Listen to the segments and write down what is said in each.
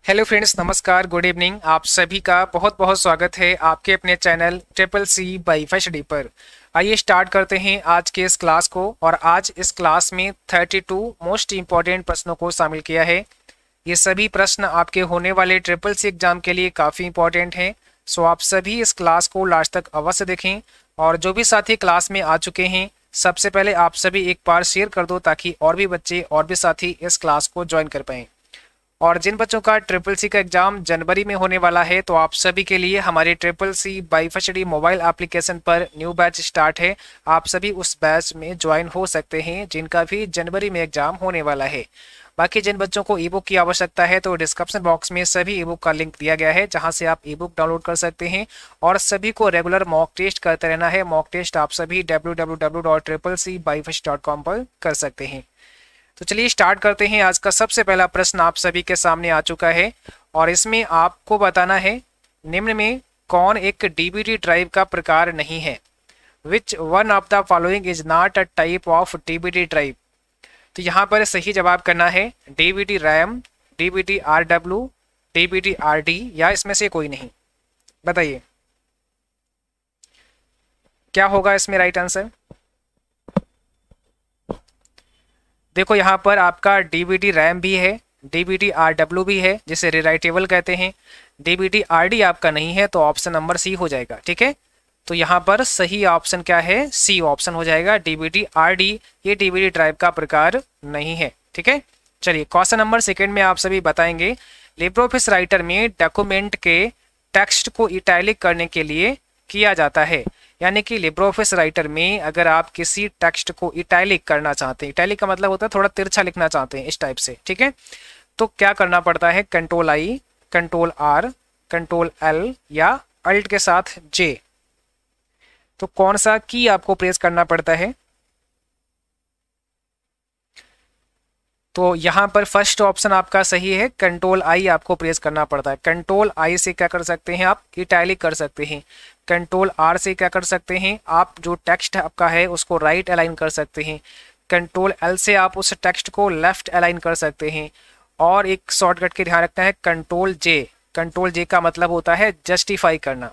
Hello friends, नमस्कार, good evening. आप सभी का बहुत बहुत स्वागत है आपके अपने channel triple C by first पर। आइए स्टार्ट करते हैं आज के इस क्लास को। और आज इस क्लास में 32 मोस्ट इम्पॉर्टेंट प्रश्नों को शामिल किया है। ये सभी प्रश्न आपके होने वाले ट्रिपल सी एग्जाम के लिए काफ़ी इंपॉर्टेंट हैं। सो आप सभी इस क्लास को लास्ट तक अवश्य देखें। और जो भी साथी क्लास में आ चुके हैं, सबसे पहले आप सभी एक बार शेयर कर दो ताकि और भी बच्चे और भी साथी इस क्लास को ज्वाइन कर पाएँ। और जिन बच्चों का ट्रिपल सी का एग्जाम जनवरी में होने वाला है, तो आप सभी के लिए हमारे triple C by first mobile application पर न्यू बैच स्टार्ट है। आप सभी उस बैच में ज्वाइन हो सकते हैं जिनका भी जनवरी में एग्जाम होने वाला है। बाकी जिन बच्चों को ई बुक की आवश्यकता है, तो डिस्क्रिप्शन बॉक्स में सभी ई बुक का लिंक दिया गया है, जहां से आप ई बुक डाउनलोड कर सकते हैं। और सभी को रेगुलर मॉक टेस्ट करते रहना है। मॉक टेस्ट आप सभी www.triplec-byfirst.com पर कर सकते हैं। तो चलिए स्टार्ट करते हैं। आज का सबसे पहला प्रश्न आप सभी के सामने आ चुका है और इसमें आपको बताना है, निम्न में कौन एक डीवीडी ड्राइव का प्रकार नहीं है। Which one of the following is not a type of DVD drive. तो यहाँ पर सही जवाब करना है DVD RAM, DVD RW, DVD RD, या इसमें से कोई नहीं। बताइए क्या होगा इसमें राइट आंसर। देखो यहाँ पर आपका डीवीडी रैम भी है, डीवीडी आरडब्ल्यू भी है, जिसे रिराइटेबल कहते हैं। डीवीडी आरडी आपका नहीं है, तो ऑप्शन नंबर सी हो जाएगा। ठीक है, तो यहाँ पर सही ऑप्शन क्या है, सी ऑप्शन हो जाएगा। डीवीडी आरडी ये डीवीडी ड्राइव का प्रकार नहीं है। ठीक है, चलिए क्वेश्चन नंबर सेकेंड में आप सभी बताएंगे, लिब्रियोफिस राइटर में डॉक्यूमेंट के टेक्स्ट को इटैलिक करने के लिए किया जाता है। यानी कि लिब्रियोफिस राइटर में अगर आप किसी टेक्स्ट को इटैलिक करना चाहते हैं, इटैलिक का मतलब होता है थोड़ा तिरछा लिखना चाहते हैं, इस टाइप से। ठीक है, तो क्या करना पड़ता है, control I, control R, control L, या अल्ट के साथ जे। तो कौन सा की आपको प्रेस करना पड़ता है। तो यहाँ पर फर्स्ट ऑप्शन आपका सही है, कंट्रोल आई आपको प्रेस करना पड़ता है। कंट्रोल आई से क्या कर सकते हैं, आप इटैलिक कर सकते हैं। कंट्रोल आर से क्या कर सकते हैं, आप जो टेक्स्ट आपका है उसको राइट अलाइन कर सकते हैं। कंट्रोल एल से आप उस टेक्स्ट को लेफ्ट अलाइन कर सकते हैं। और एक शॉर्टकट के ध्यान रखना है, कंट्रोल जे। कंट्रोल जे का मतलब होता है जस्टिफाई करना।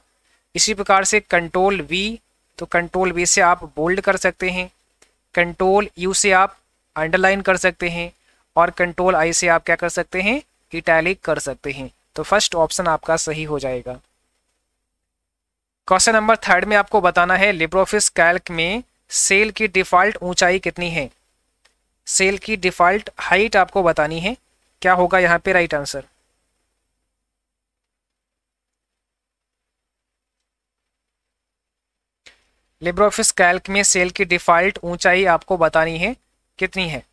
इसी प्रकार से कंट्रोल वी, तो कंट्रोल वी से आप बोल्ड कर सकते हैं। कंट्रोल यू से आप अंडरलाइन कर सकते हैं। और कंट्रोल आई से आप क्या कर सकते हैं, इटैलिक कर सकते हैं। तो फर्स्ट ऑप्शन आपका सही हो जाएगा। क्वेश्चन नंबर थर्ड में आपको बताना है, लिब्रियोफिस कैल्क में सेल की डिफॉल्ट ऊंचाई कितनी है। सेल की डिफॉल्ट हाइट आपको बतानी है। क्या होगा यहाँ पे राइट आंसर। लिब्रियोफिस कैल्क में सेल की डिफॉल्ट ऊंचाई आपको बतानी है, कितनी है।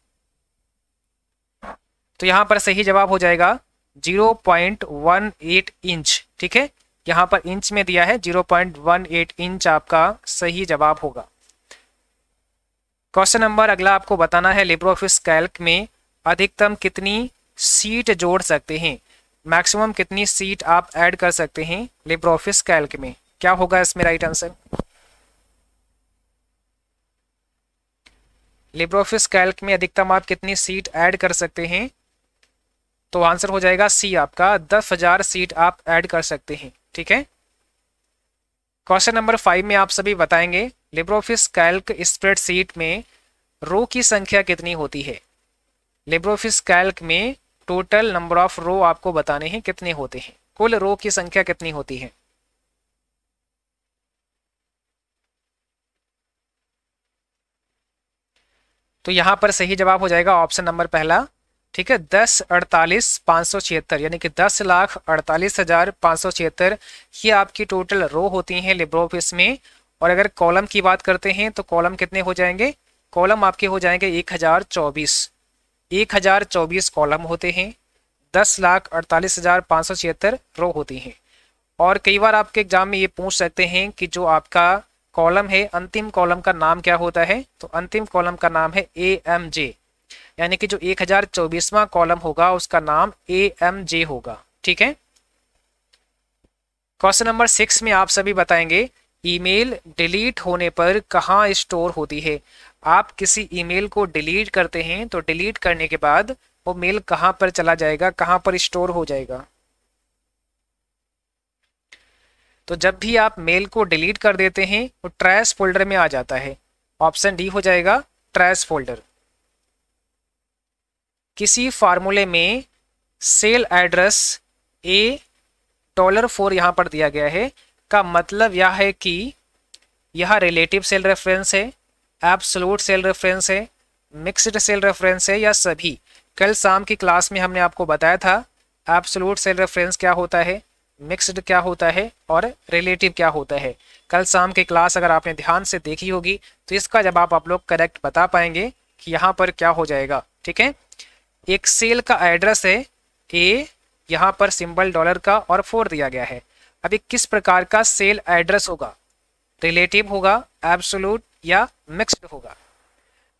तो यहाँ पर सही जवाब हो जाएगा 0.18 इंच। ठीक है, यहाँ पर इंच में दिया है, 0.18 इंच आपका सही जवाब होगा। क्वेश्चन नंबर अगला आपको बताना है, लिब्रियोफिस कैल्क में अधिकतम कितनी सीट जोड़ सकते हैं। मैक्सिमम कितनी सीट आप ऐड कर सकते हैं लिब्रियोफिस कैल्क में। क्या होगा इसमें राइट आंसर। लिब्रियोफिस कैल्क में अधिकतम आप कितनी सीट ऐड कर सकते हैं। तो आंसर हो जाएगा सी आपका, 10,000 सीट आप ऐड कर सकते हैं। ठीक है, क्वेश्चन नंबर 5 में आप सभी बताएंगे, लिब्रियोफिस कैल्क स्प्रेडशीट में रो की संख्या कितनी होती है। लिब्रियोफिस कैल्क में टोटल नंबर ऑफ रो आपको बताने हैं कितने होते हैं, कुल रो की संख्या कितनी होती है। तो यहां पर सही जवाब हो जाएगा ऑप्शन नंबर पहला। ठीक है, 10,48,576, यानी कि 10,48,576 ये आपकी टोटल रो होती हैं लिब्रियोफिस में। और अगर कॉलम की बात करते हैं, तो कॉलम कितने हो जाएंगे, कॉलम आपके हो जाएंगे 1024 कॉलम होते हैं। 10,48,576 रो होती हैं। और कई बार आपके एग्जाम में ये पूछ सकते हैं कि जो आपका कॉलम है, अंतिम कॉलम का नाम क्या होता है। तो अंतिम कॉलम का नाम है AMJ, यानी कि जो 1024वां कॉलम होगा उसका नाम AMJ होगा। ठीक है, क्वेश्चन नंबर 6 में आप सभी बताएंगे, ईमेल डिलीट होने पर कहाँ स्टोर होती है। आप किसी ईमेल को डिलीट करते हैं, तो डिलीट करने के बाद वो मेल कहाँ पर चला जाएगा, कहाँ पर स्टोर हो जाएगा। तो जब भी आप मेल को डिलीट कर देते हैं वो ट्रैश फोल्डर में आ जाता है। ऑप्शन डी हो जाएगा ट्रैश फोल्डर। किसी फार्मूले में सेल एड्रेस $4 यहां पर दिया गया है, का मतलब यह है कि यह रिलेटिव सेल रेफरेंस है, एब्सोल्यूट सेल रेफरेंस है, मिक्स्ड सेल रेफरेंस है, या सभी। कल शाम की क्लास में हमने आपको बताया था एब्सोल्यूट सेल रेफरेंस क्या होता है, मिक्स्ड क्या होता है और रिलेटिव क्या होता है। कल शाम की क्लास अगर आपने ध्यान से देखी होगी तो इसका जवाब आप लोग करेक्ट बता पाएंगे कि यहाँ पर क्या हो जाएगा। ठीक है, एक सेल का एड्रेस है ए, यहाँ पर सिंबल डॉलर का और 4 दिया गया है। अभी किस प्रकार का सेल एड्रेस होगा, रिलेटिव होगा, एब्सोल्यूट या मिक्स्ड होगा।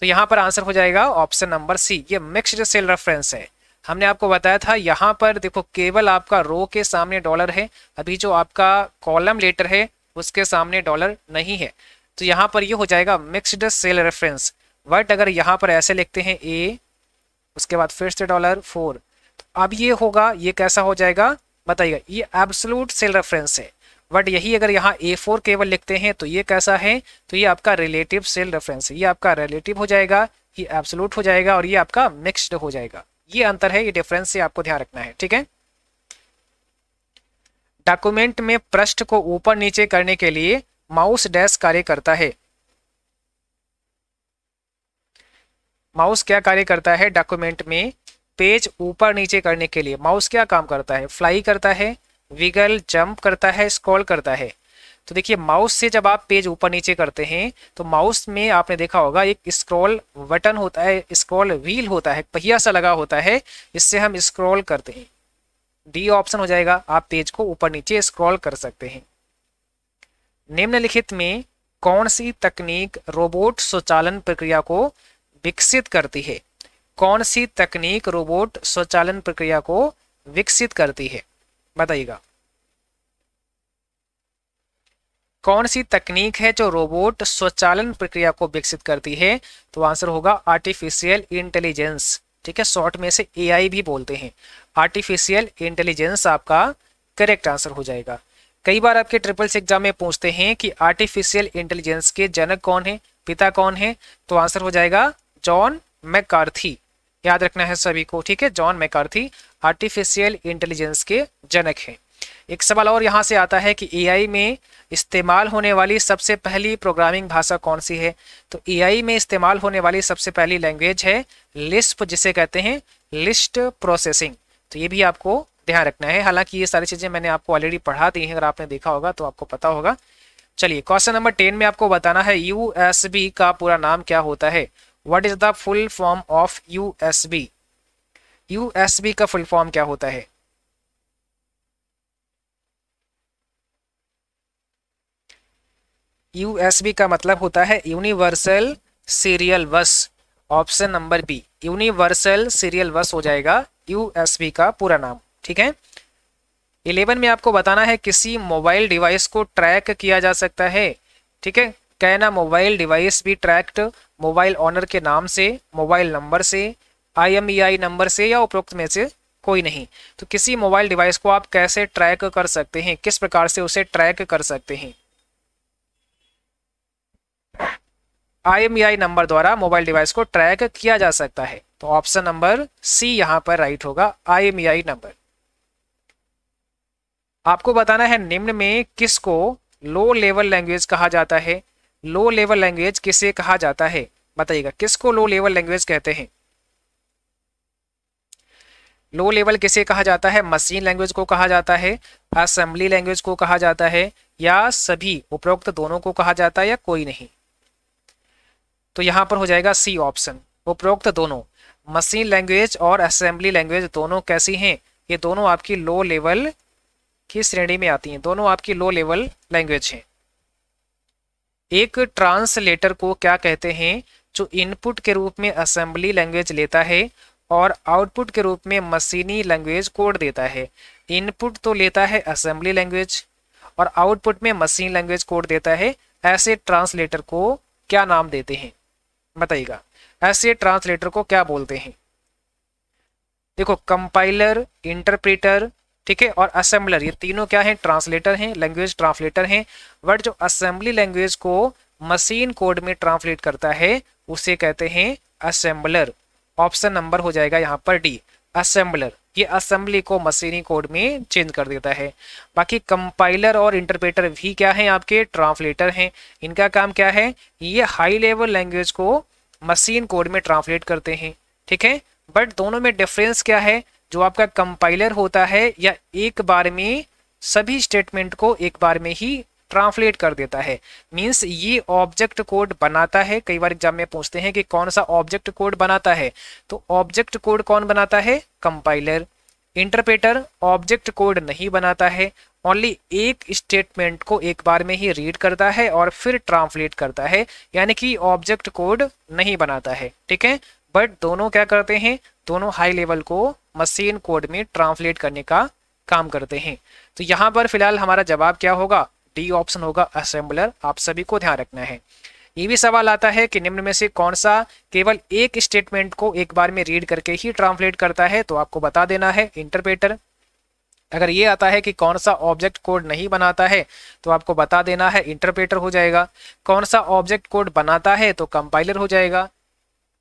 तो यहाँ पर आंसर हो जाएगा ऑप्शन नंबर सी, ये मिक्स्ड सेल रेफरेंस है। हमने आपको बताया था यहाँ पर देखो केवल आपका रो के सामने डॉलर है, अभी जो आपका कॉलम लेटर है उसके सामने डॉलर नहीं है, तो यहाँ पर ये हो जाएगा मिक्स्ड सेल रेफरेंस। बट अगर यहाँ पर ऐसे लिखते हैं ए, उसके बाद फिर से $4, तो अब ये होगा, ये कैसा हो जाएगा बताइएगा, ये एब्सोल्यूट सेल रेफरेंस है। बट यही अगर यहाँ A4 केवल लिखते हैं तो ये कैसा है, तो ये आपका रिलेटिव सेल रेफरेंस है। ये आपका रिलेटिव हो जाएगा, ये एब्सोल्यूट हो जाएगा और ये आपका मिक्स्ड हो जाएगा। ये अंतर है, ये डिफरेंस से आपको ध्यान रखना है। ठीक है, डॉक्यूमेंट में पृष्ठ को ऊपर नीचे करने के लिए माउस डैश कार्य करता है। माउस क्या कार्य करता है डॉक्यूमेंट में पेज ऊपर नीचे करने के लिए? माउस क्या काम करता है? फ्लाई करता है, विगल, जंप करता है, स्क्रॉल करता है। तो देखिए माउस से जब आप पेज ऊपर नीचे करते हैं तो माउस में आपने देखा होगा एक स्क्रॉल बटन होता है, स्क्रॉल व्हील होता है, पहिया सा लगा होता है, इससे हम स्क्रॉल करते हैं। डी ऑप्शन हो जाएगा, आप पेज को ऊपर नीचे स्क्रॉल कर सकते हैं। निम्नलिखित में कौन सी तकनीक रोबोट स्वचालन प्रक्रिया को विकसित करती है? कौन सी तकनीक रोबोट स्वचालन प्रक्रिया को विकसित करती है बताइएगा। कौन सी तकनीक है जो रोबोट स्वचालन प्रक्रिया को विकसित करती है? तो आंसर होगा आर्टिफिशियल इंटेलिजेंस। ठीक है, शॉर्ट में से एआई भी बोलते हैं। आर्टिफिशियल इंटेलिजेंस आपका करेक्ट आंसर हो जाएगा। कई बार आपके ट्रिपल्स एग्जाम में पूछते हैं कि आर्टिफिशियल इंटेलिजेंस के जनक कौन है, पिता कौन है? तो आंसर हो जाएगा जॉन मैकार्थी। याद रखना है सभी को। ठीक है, जॉन मैकार्थी आर्टिफिशियल इंटेलिजेंस के जनक हैं। एक सवाल और यहाँ से आता है कि एआई में इस्तेमाल होने वाली सबसे पहली प्रोग्रामिंग भाषा कौन सी है? तो एआई में इस्तेमाल होने वाली सबसे पहली लैंग्वेज है लिस्प, जिसे कहते हैं लिस्ट प्रोसेसिंग। तो ये भी आपको ध्यान रखना है। हालांकि ये सारी चीजें मैंने आपको ऑलरेडी पढ़ा दी हैं, अगर आपने देखा होगा तो आपको पता होगा। चलिए क्वेश्चन नंबर 10 में आपको बताना है यूएसबी का पूरा नाम क्या होता है? What is the full form of USB? USB का फुल फॉर्म क्या होता है? यूएसबी का मतलब होता है universal serial bus. Option number B, universal serial bus हो जाएगा यूएसबी का पूरा नाम। ठीक है, 11 में आपको बताना है किसी मोबाइल डिवाइस को ट्रैक किया जा सकता है। ठीक है, कहना मोबाइल डिवाइस भी ट्रैक्ड मोबाइल ऑनर के नाम से, मोबाइल नंबर से, IMEI नंबर से या उपरोक्त में से कोई नहीं। तो किसी मोबाइल डिवाइस को आप कैसे ट्रैक कर सकते हैं, किस प्रकार से उसे ट्रैक कर सकते हैं? IMEI नंबर द्वारा मोबाइल डिवाइस को ट्रैक किया जा सकता है। तो ऑप्शन नंबर सी यहां पर राइट होगा, IMEI नंबर। आपको बताना है निम्न में किसको लो लेवल लैंग्वेज कहा जाता है? लो लेवल लैंग्वेज किसे कहा जाता है बताइएगा, किसको लो लेवल लैंग्वेज कहते हैं? लो लेवल किसे कहा जाता है? मशीन लैंग्वेज को कहा जाता है, असेंबली लैंग्वेज को कहा जाता है, या सभी उपरोक्त दोनों को कहा जाता है, या कोई नहीं? तो यहां पर हो जाएगा सी ऑप्शन, उपरोक्त दोनों। मशीन लैंग्वेज और असेंबली लैंग्वेज दोनों कैसी हैं? ये दोनों आपकी लो लेवल की श्रेणी में आती हैं, दोनों आपकी लो लेवल लैंग्वेज हैं। एक ट्रांसलेटर को क्या कहते हैं जो इनपुट के रूप में असेंबली लैंग्वेज लेता है और आउटपुट के रूप में मशीनी लैंग्वेज कोड देता है? इनपुट तो लेता है असेंबली लैंग्वेज और आउटपुट में मशीन लैंग्वेज कोड देता है। ऐसे ट्रांसलेटर को क्या नाम देते हैं बताइएगा, ऐसे ट्रांसलेटर को क्या बोलते हैं? देखो कंपाइलर, इंटरप्रेटर, ठीक है, और असेंबलर, ये तीनों क्या हैं? ट्रांसलेटर हैं, लैंग्वेज ट्रांसलेटर हैं। बट जो असेंबली लैंग्वेज को मशीन कोड में ट्रांसलेट करता है उसे कहते हैं असेंबलर। ऑप्शन नंबर हो जाएगा यहाँ पर डी, असेंबलर। ये असेंबली को मशीनी कोड में चेंज कर देता है। बाकी कंपाइलर और इंटरप्रेटर भी क्या है? आपके ट्रांसलेटर हैं। इनका काम क्या है? ये हाई लेवल लैंग्वेज को मशीन कोड में ट्रांसलेट करते हैं, ठीक है। बट दोनों में डिफरेंस क्या है? जो आपका कंपाइलर होता है या एक बार में सभी स्टेटमेंट को एक बार में ही ट्रांसलेट कर देता है, मींस ये ऑब्जेक्ट कोड बनाता है। कई बार एग्जाम में पूछते हैं कि कौन सा ऑब्जेक्ट कोड बनाता है, तो ऑब्जेक्ट कोड कौन बनाता है? कंपाइलर। इंटरप्रेटर ऑब्जेक्ट कोड नहीं बनाता है, ओनली एक स्टेटमेंट को एक बार में ही रीड करता है और फिर ट्रांसलेट करता है, यानी कि ऑब्जेक्ट कोड नहीं बनाता है, ठीक है। बट दोनों क्या करते हैं? दोनों हाई लेवल को मशीन कोड में ट्रांसलेट करने का काम करते हैं। तो यहाँ पर फिलहाल हमारा जवाब क्या होगा? डी ऑप्शन होगा, असेंबलर। आप सभी को ध्यान रखना है। ये भी सवाल आता है कि निम्न में से कौन सा केवल एक स्टेटमेंट को एक बार में रीड करके ही ट्रांसलेट करता है, तो आपको बता देना है इंटरप्रेटर। अगर ये आता है कि कौन सा ऑब्जेक्ट कोड नहीं बनाता है, तो आपको बता देना है इंटरप्रेटर हो जाएगा। कौन सा ऑब्जेक्ट कोड बनाता है, तो कंपाइलर हो जाएगा।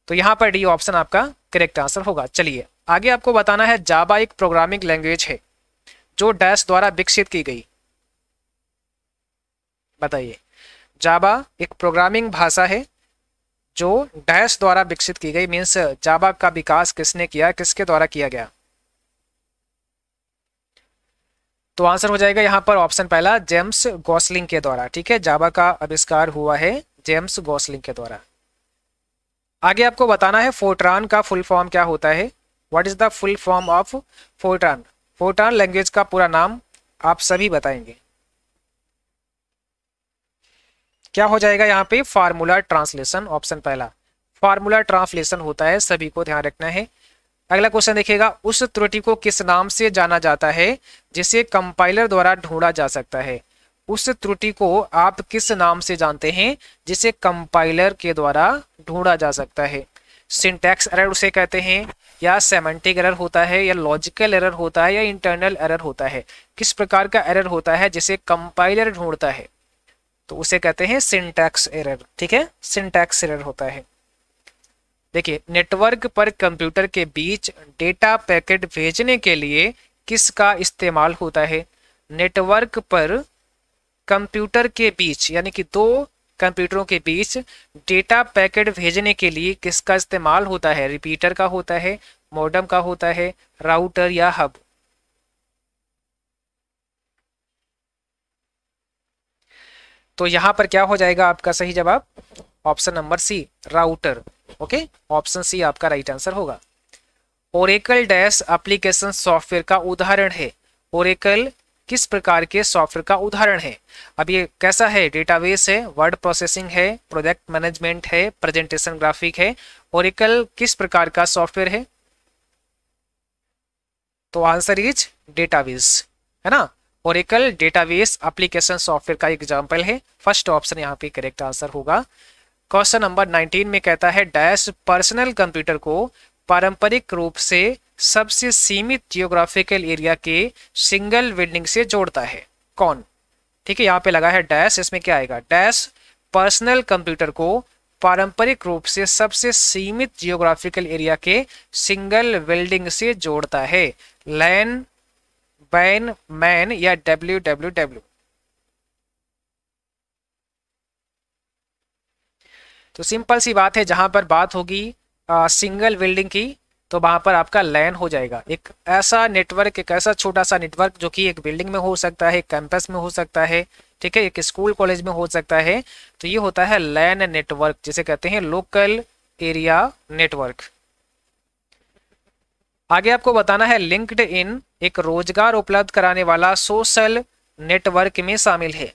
तो यहाँ पर डी ऑप्शन आपका करेक्ट आंसर होगा। चलिए आगे आपको बताना है, जावा एक प्रोग्रामिंग लैंग्वेज है जो डैश द्वारा विकसित की गई। बताइए, जावा एक प्रोग्रामिंग भाषा है जो डैश द्वारा विकसित की गई, मीन्स जावा का विकास किसने किया, किसके द्वारा किया गया? तो आंसर हो जाएगा यहाँ पर ऑप्शन पहला, जेम्स गॉसलिंग के द्वारा, ठीक है। जावा का आविष्कार हुआ है जेम्स गॉसलिंग के द्वारा। आगे आपको बताना है फोर्ट्रान का फुल फॉर्म क्या होता है। What is the full form of Fortran? Fortran language का पूरा नाम आप सभी बताएंगे। क्या हो जाएगा यहाँ पे? फार्मूला ट्रांसलेशन, ऑप्शन पहला फार्मूला ट्रांसलेशन होता है, सभी को ध्यान रखना है। अगला क्वेश्चन देखिएगा, उस त्रुटि को किस नाम से जाना जाता है जिसे कंपाइलर द्वारा ढूंढा जा सकता है? उस त्रुटि को आप किस नाम से जानते हैं जिसे कंपाइलर के द्वारा ढूंढा जा सकता है? सिंटैक्स एरर उसे कहते हैं, या सेमेंटिक एरर होता है, या लॉजिकल एरर होता है, या इंटरनल एरर होता है? किस प्रकार का एरर होता है जिसे कंपाइलर ढूंढता है? तो उसे कहते हैं सिंटैक्स एरर, ठीक है। सिंटैक्स एरर होता है। देखिए, नेटवर्क पर कंप्यूटर के बीच डेटा पैकेट भेजने के लिए किसका इस्तेमाल होता है? नेटवर्क पर कंप्यूटर के बीच, यानी कि दो कंप्यूटरों के बीच डेटा पैकेट भेजने के लिए किसका इस्तेमाल होता है? रिपीटर का होता है, मॉडेम का होता है, राउटर या हब? तो यहां पर क्या हो जाएगा आपका सही जवाब? Option number C, router. Okay, option C आपका राइट आंसर होगा। ओरेकल डैश एप्लीकेशन सॉफ्टवेयर का उदाहरण है। ओरेकल किस प्रकार के सॉफ्टवेयर का उदाहरण है? अब ये कैसा है? डेटाबेस है, वर्ड प्रोसेसिंग है, प्रोजेक्ट मैनेजमेंट है, प्रेजेंटेशन ग्राफिक है। ओरेकल किस प्रकार का सॉफ्टवेयर है? तो आंसर इज डेटाबेस, है ना। ओरेकल डेटाबेस एप्लीकेशन सॉफ्टवेयर का एग्जांपल है। फर्स्ट ऑप्शन यहाँ पे करेक्ट आंसर होगा। क्वेश्चन नंबर 19 में कहता है, डैश पर्सनल कंप्यूटर को पारंपरिक रूप से सबसे सीमित जियोग्राफिकल एरिया के सिंगल बिल्डिंग से जोड़ता है। कौन? ठीक है, यहाँ पे लगा है डैश, इसमें क्या आएगा? डैश पर्सनल कंप्यूटर को पारंपरिक रूप से सबसे सीमित जियोग्राफिकल एरिया के सिंगल बिल्डिंग से जोड़ता है। लैन, बैन, मैन या www? तो सिंपल सी बात है, जहां पर बात होगी सिंगल बिल्डिंग की, तो वहां पर आपका लैन हो जाएगा। एक ऐसा नेटवर्क, एक ऐसा छोटा सा नेटवर्क जो कि एक बिल्डिंग में हो सकता है, कैंपस में हो सकता है, ठीक है, एक स्कूल कॉलेज में हो सकता है। तो ये होता है लैन नेटवर्क, जिसे कहते हैं लोकल एरिया नेटवर्क। आगे आपको बताना है, लिंक्ड इन एक रोजगार उपलब्ध कराने वाला सोशल नेटवर्क में शामिल है।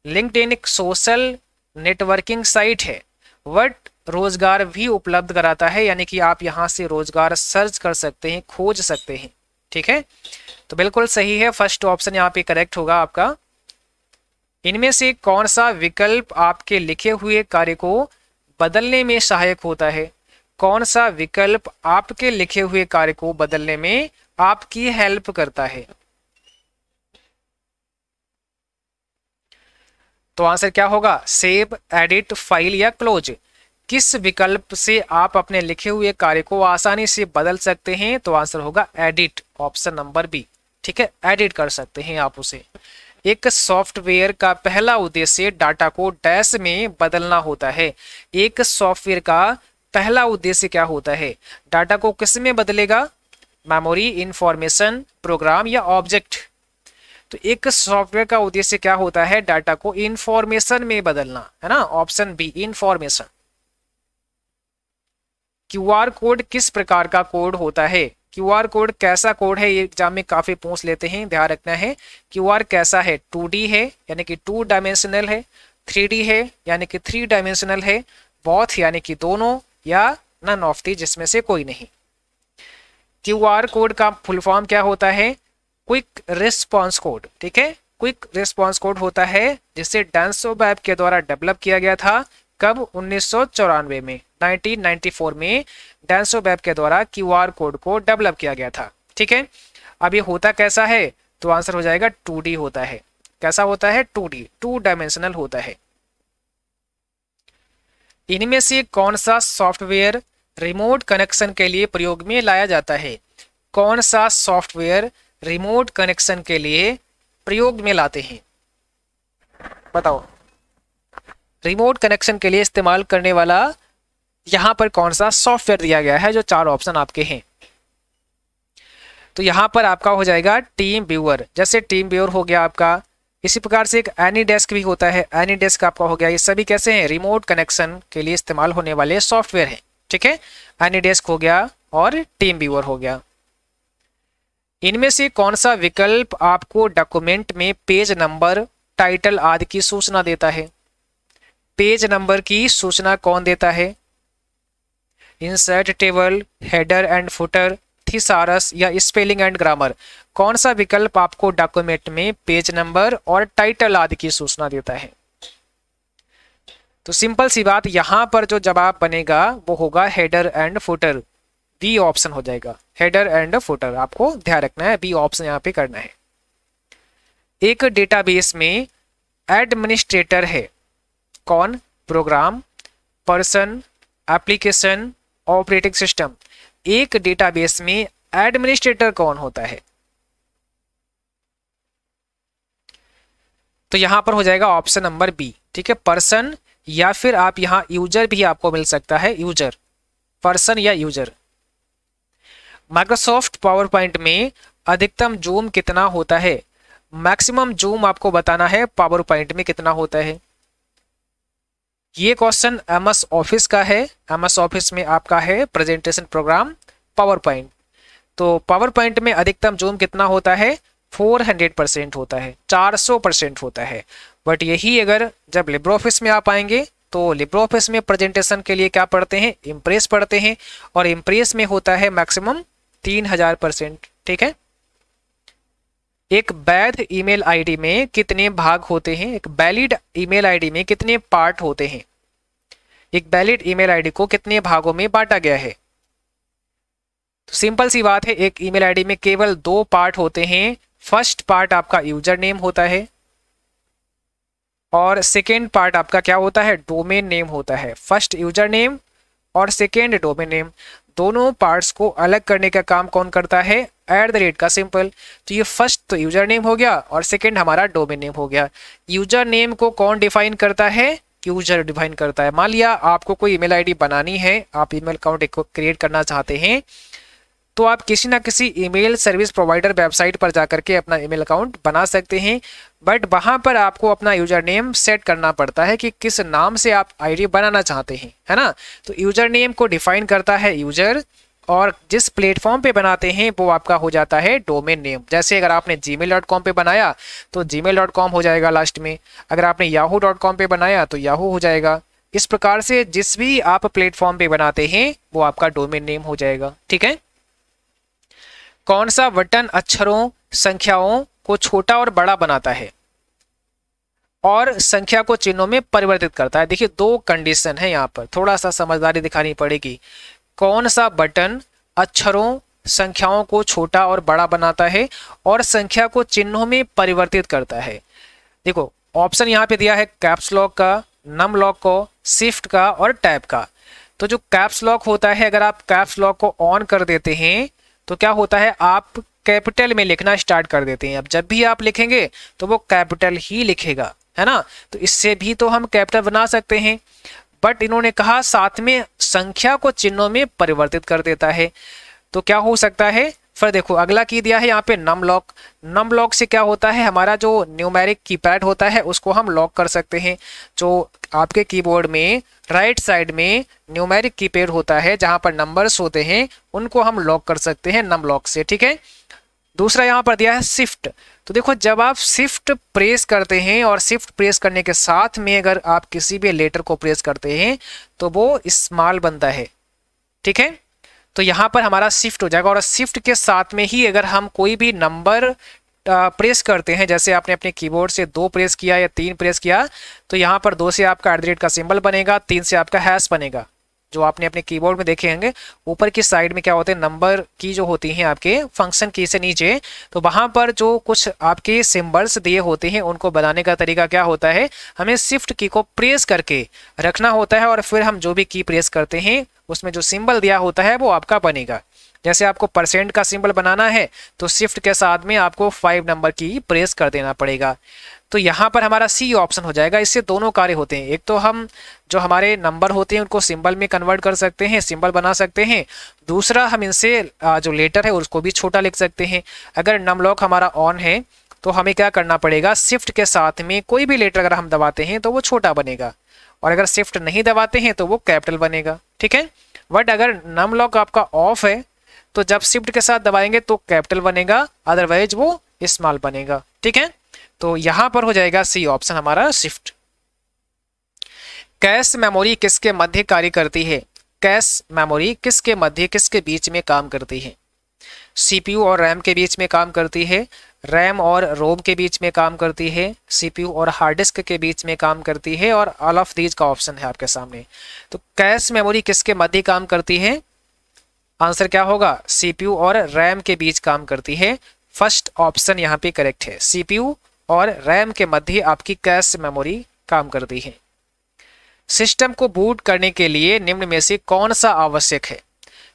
लिंक्ड इन एक सोशल नेटवर्किंग साइट है, बट रोजगार भी उपलब्ध कराता है, यानी कि आप यहां से रोजगार सर्च कर सकते हैं, खोज सकते हैं, ठीक है। तो बिल्कुल सही है, फर्स्ट ऑप्शन यहाँ पे करेक्ट होगा आपका। इनमें से कौन सा विकल्प आपके लिखे हुए कार्य को बदलने में सहायक होता है? कौन सा विकल्प आपके लिखे हुए कार्य को बदलने में आपकी हेल्प करता है? तो आंसर क्या होगा? सेव, एडिट, फाइल या क्लोज। किस विकल्प से आप अपने लिखे हुए कार्य को आसानी से बदल सकते हैं? तो आंसर होगा एडिट, ऑप्शन नंबर बी। ठीक है, एडिट कर सकते हैं आप उसे। एक सॉफ्टवेयर का पहला उद्देश्य डाटा को डैश में बदलना होता है। एक सॉफ्टवेयर का पहला उद्देश्य क्या होता है? डाटा को किस में बदलेगा? मेमोरी, इंफॉर्मेशन, प्रोग्राम या ऑब्जेक्ट? तो एक सॉफ्टवेयर का उद्देश्य क्या होता है? डाटा को इंफॉर्मेशन में बदलना, है ना, option B, information. QR code किस प्रकार का कोड होता है? क्यूआर कोड कैसा कोड है? ये एग्जाम में काफी पूछ लेते हैं, ध्यान रखना है। क्यूआर कैसा है? 2D है यानी कि 2 डायमेंशनल है, 3D है यानी कि 3 डायमेंशनल है, बोथ यानी कि दोनों, या नन ऑफ दी, जिसमें से कोई नहीं। क्यूआर कोड का फुल फॉर्म क्या होता है? Quick response code. ठीक है, क्विक रिस्पॉन्स कोड होता है जिसे डेंसोवेब के द्वारा डेवलप किया गया था। कब? 1994 में, 1994 में डेंसोवेब के द्वारा क्यूआर कोड को डेवलप किया गया था। ठीक है, अब ये होता कैसा है? तो आंसर हो जाएगा 2D होता है। कैसा होता है? 2D, 2 डायमेंशनल होता है। इनमें से कौन सा सॉफ्टवेयर रिमोट कनेक्शन के लिए प्रयोग में लाया जाता है? कौन सा सॉफ्टवेयर रिमोट कनेक्शन के लिए प्रयोग में लाते हैं? बताओ, रिमोट कनेक्शन के लिए इस्तेमाल करने वाला यहां पर कौन सा सॉफ्टवेयर दिया गया है? जो 4 ऑप्शन आपके हैं। तो यहां पर आपका हो जाएगा टीम व्यूअर। जैसे टीम व्यूअर हो गया आपका, इसी प्रकार से एक एनीडेस्क भी होता है, एनीडेस्क आपका हो गया। ये सभी कैसे हैं? रिमोट कनेक्शन के लिए इस्तेमाल होने वाले सॉफ्टवेयर हैं। ठीक है, एनीडेस्क हो गया और टीम व्यूअर हो गया। इनमें से कौन सा विकल्प आपको डॉक्यूमेंट में पेज नंबर, टाइटल आदि की सूचना देता है? पेज नंबर की सूचना कौन देता है? Insert table, header and footer, thesaurus या स्पेलिंग एंड ग्रामर? कौन सा विकल्प आपको डॉक्यूमेंट में पेज नंबर और टाइटल आदि की सूचना देता है? तो सिंपल सी बात, यहां पर जो जवाब बनेगा वो होगा header and footer. B option हो जाएगा, हेडर एंड फुटर। आपको ध्यान रखना है, बी ऑप्शन यहां पे करना है। एक डेटाबेस में एडमिनिस्ट्रेटर है कौन? Program, person, application, operating system. एक डेटाबेस में एडमिनिस्ट्रेटर कौन होता है? तो यहां पर हो जाएगा ऑप्शन नंबर बी। ठीक है, पर्सन, या फिर आप यहां यूजर भी आपको मिल सकता है, यूजर, पर्सन या यूजर। माइक्रोसॉफ्ट पावर पॉइंट में अधिकतम जूम कितना होता है? मैक्सिमम जूम आपको बताना है पावर पॉइंट में कितना होता है। ये क्वेश्चन एमएस ऑफिस का है। एमएस ऑफिस में आपका है प्रेजेंटेशन प्रोग्राम पावर पॉइंट। तो पावर पॉइंट में अधिकतम जूम कितना होता है? 400% होता है, 400% होता है। बट यही अगर जब लिब्रे ऑफिस में आप आएंगे तो लिब्रे ऑफिस में प्रेजेंटेशन के लिए क्या पढ़ते हैं? इम्प्रेस पढ़ते हैं, और इम्प्रेस में होता है मैक्सिमम 3000%। ठीक है, एक वैध ईमेल आईडी में कितने भाग होते हैं? एक वैलिड ईमेल आईडी में कितने पार्ट होते हैं? एक वैलिड ईमेल आईडी को कितने भागों में बांटा गया है? तो सिंपल सी बात है, एक ईमेल आईडी में केवल 2 पार्ट होते हैं। फर्स्ट पार्ट आपका यूजर नेम होता है और सेकेंड पार्ट आपका क्या होता है? डोमेन नेम होता है। फर्स्ट यूजर नेम और सेकेंड डोमेन नेम, दोनों पार्ट्स को अलग करने का काम कौन करता है? @ का सिंपल। तो ये फर्स्ट तो यूजर नेम हो गया और सेकेंड हमारा डोमेन नेम हो गया। यूजर नेम को कौन डिफाइन करता है? यूजर डिफाइन करता है। मान लिया आपको कोई ईमेल आईडी बनानी है, आप ईमेल अकाउंट क्रिएट करना चाहते हैं, तो आप किसी ना किसी ईमेल सर्विस प्रोवाइडर वेबसाइट पर जाकर के अपना ईमेल अकाउंट बना सकते हैं। बट वहां पर आपको अपना यूजर नेम सेट करना पड़ता है कि किस नाम से आप आईडी बनाना चाहते हैं, है ना। तो यूजर नेम को डिफाइन करता है यूजर, और जिस प्लेटफॉर्म पे बनाते हैं वो आपका हो जाता है डोमेन नेम। जैसे अगर आपने gmail.com पे बनाया तो gmail.com हो जाएगा लास्ट में, अगर आपने yahoo.com पे बनाया तो yahoo हो जाएगा। इस प्रकार से जिस भी आप प्लेटफॉर्म पे बनाते हैं वो आपका डोमेन नेम हो जाएगा। ठीक है, कौन सा बटन अक्षरों, संख्याओं को छोटा और बड़ा बनाता है और संख्या को चिन्हों में परिवर्तित करता है? देखिए 2 कंडीशन है यहाँ पर, थोड़ा सा समझदारी दिखानी पड़ेगी। कौन सा बटन अक्षरों संख्याओं को छोटा और बड़ा बनाता है और संख्या को चिन्हों में परिवर्तित करता है? देखो ऑप्शन यहाँ पे दिया है कैप्स लॉक का, नम लॉक को, शिफ्ट का और टैब का। तो जो कैप्स लॉक होता है, अगर आप कैप्स लॉक को ऑन कर देते हैं तो क्या होता है, आप कैपिटल में लिखना स्टार्ट कर देते हैं। अब जब भी आप लिखेंगे तो वो कैपिटल ही लिखेगा, है ना। तो इससे भी तो हम कैपिटल बना सकते हैं, बट इन्होंने कहा साथ में संख्या को चिन्हों में परिवर्तित कर देता है। तो क्या हो सकता है, फिर देखो अगला की दिया है यहाँ पे नम लॉक। नम लॉक से क्या होता है, हमारा जो न्यूमेरिक कीपैड होता है उसको हम लॉक कर सकते हैं। जो आपके कीबोर्ड में राइट साइड में न्यूमेरिक कीपैड होता है जहां पर नंबर्स होते हैं, उनको हम लॉक कर सकते हैं नम लॉक से, ठीक है। दूसरा यहाँ पर दिया है शिफ्ट। तो देखो जब आप शिफ्ट प्रेस करते हैं और शिफ्ट प्रेस करने के साथ में अगर आप किसी भी लेटर को प्रेस करते हैं तो वो स्मॉल बनता है, ठीक है। तो यहाँ पर हमारा शिफ्ट हो जाएगा, और शिफ्ट के साथ में ही अगर हम कोई भी नंबर प्रेस करते हैं, जैसे आपने अपने कीबोर्ड से 2 प्रेस किया या 3 प्रेस किया, तो यहाँ पर 2 से आपका @ का सिंबल बनेगा, 3 से आपका हैश बनेगा। जो आपने अपने कीबोर्ड में देखे होंगे ऊपर की साइड में क्या होते हैं, नंबर की जो होती हैं आपके फंक्शन की से नीचे, तो वहां पर जो कुछ आपके सिंबल्स दिए होते हैं उनको बनाने का तरीका क्या होता है, हमें शिफ्ट की को प्रेस करके रखना होता है और फिर हम जो भी की प्रेस करते हैं उसमें जो सिंबल दिया होता है वो आपका बनेगा। जैसे आपको % का सिंबल बनाना है तो शिफ्ट के साथ में आपको 5 नंबर की प्रेस कर देना पड़ेगा। तो यहाँ पर हमारा सी ऑप्शन हो जाएगा। इससे दोनों कार्य होते हैं, एक तो हम जो हमारे नंबर होते हैं उनको सिंबल में कन्वर्ट कर सकते हैं, सिंबल बना सकते हैं। दूसरा हम इनसे जो लेटर है उसको भी छोटा लिख सकते हैं। अगर नम लॉक हमारा ऑन है तो हमें क्या करना पड़ेगा, शिफ्ट के साथ में कोई भी लेटर अगर हम दबाते हैं तो वो छोटा बनेगा, और अगर शिफ्ट नहीं दबाते हैं तो वो कैपिटल बनेगा, ठीक है। बट अगर नम लॉक आपका ऑफ है तो जब शिफ्ट के साथ दबाएंगे तो कैपिटल बनेगा, अदरवाइज वो स्मॉल बनेगा, ठीक है। तो यहां पर हो जाएगा सी ऑप्शन हमारा शिफ्ट। कैश मेमोरी किसके मध्य कार्य करती है? कैश मेमोरी किसके मध्य, किसके बीच में काम करती है? सीपीयू और रैम के बीच में काम करती है, रैम और रोम के बीच में काम करती है, सीपीयू और हार्ड डिस्क के बीच में काम करती है, और ऑल ऑफ दीज का ऑप्शन है आपके सामने। तो कैश मेमोरी किसके मध्य काम करती है? आंसर क्या होगा, सीपीयू और रैम के बीच काम करती है। फर्स्ट ऑप्शन यहाँ पे करेक्ट है, सीपीयू और रैम के मध्य आपकी कैश मेमोरी काम करती है। सिस्टम को बूट करने के लिए निम्न में से कौन सा आवश्यक है?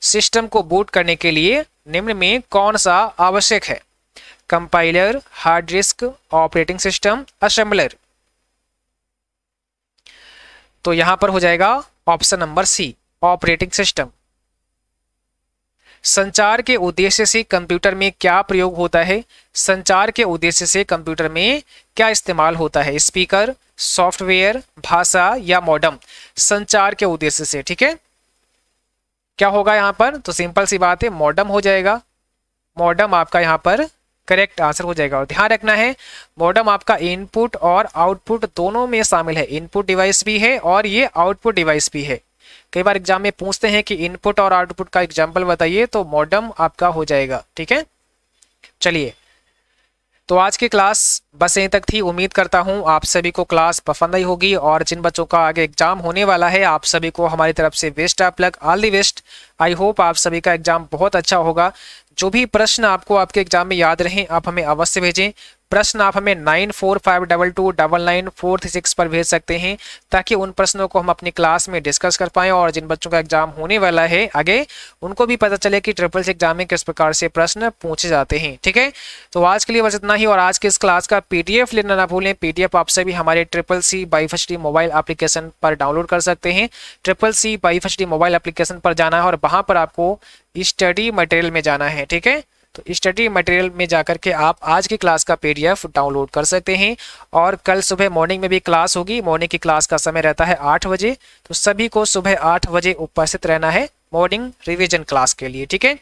सिस्टम को बूट करने के लिए निम्न में कौन सा आवश्यक है? Compiler, hard disk, operating system, assembler. तो यहां पर हो जाएगा option number C, operating system. संचार के उद्देश्य से कंप्यूटर में क्या प्रयोग होता है? संचार के उद्देश्य से कंप्यूटर में क्या इस्तेमाल होता है? स्पीकर, सॉफ्टवेयर, भाषा या मॉडेम? संचार के उद्देश्य से, ठीक है। क्या होगा यहां पर? तो सिंपल सी बात है, मॉडेम हो जाएगा। मॉडेम आपका यहां पर करेक्ट आंसर हो जाएगा। और ध्यान रखना है, मॉडेम आपका इनपुट और आउटपुट दोनों में शामिल है। इनपुट डिवाइस भी है और ये आउटपुट डिवाइस भी है। कई बार एग्जाम में पूछते हैं कि इनपुट और आउटपुट का एग्जाम्पल बताइए, तो मॉडेम आपका हो जाएगा, ठीक है। चलिए, तो आज की क्लास बस यहीं तक थी। उम्मीद करता हूं आप सभी को क्लास पसंद आई होगी, और जिन बच्चों का आगे एग्जाम होने वाला है आप सभी को हमारी तरफ से best of luck, all the best. I hope आप सभी का एग्जाम बहुत अच्छा होगा। जो भी प्रश्न आपको आपके एग्जाम में याद रहें आप हमें अवश्य भेजें। प्रश्न आप हमें 9452299436 पर भेज सकते हैं, ताकि उन प्रश्नों को हम अपनी क्लास में डिस्कस कर पाएं, और जिन बच्चों का एग्जाम होने वाला है आगे उनको भी पता चले कि ट्रिपल सी एग्जाम में किस प्रकार से प्रश्न पूछे जाते हैं, ठीक है। तो आज के लिए बस इतना ही, और आज की इस क्लास का PDF लेना ना भूलें। PDF आप सभी हमारे CCC by first D mobile application पर डाउनलोड कर सकते हैं। CCC by first D mobile application पर जाना है और वहां पर आपको स्टडी मटेरियल में जाना है, ठीक है। तो स्टडी मटेरियल में जाकर के आप आज की क्लास का PDF डाउनलोड कर सकते हैं। और कल सुबह मॉर्निंग में भी क्लास होगी। मॉर्निंग की क्लास का समय रहता है 8 बजे, तो सभी को सुबह 8 बजे उपस्थित रहना है मॉर्निंग रिवीजन क्लास के लिए, ठीक है।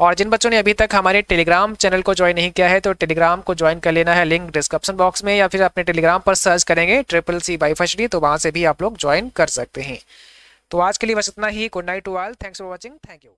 और जिन बच्चों ने अभी तक हमारे टेलीग्राम चैनल को ज्वाइन नहीं किया है तो टेलीग्राम को ज्वाइन कर लेना है, लिंक डिस्क्रिप्शन बॉक्स में, या फिर अपने टेलीग्राम पर सर्च करेंगे CCC बाई फर्स्ट डी, तो वहां से भी आप लोग ज्वाइन कर सकते हैं। तो आज के लिए बस इतना ही। Good night to all, thanks for watching, thank you.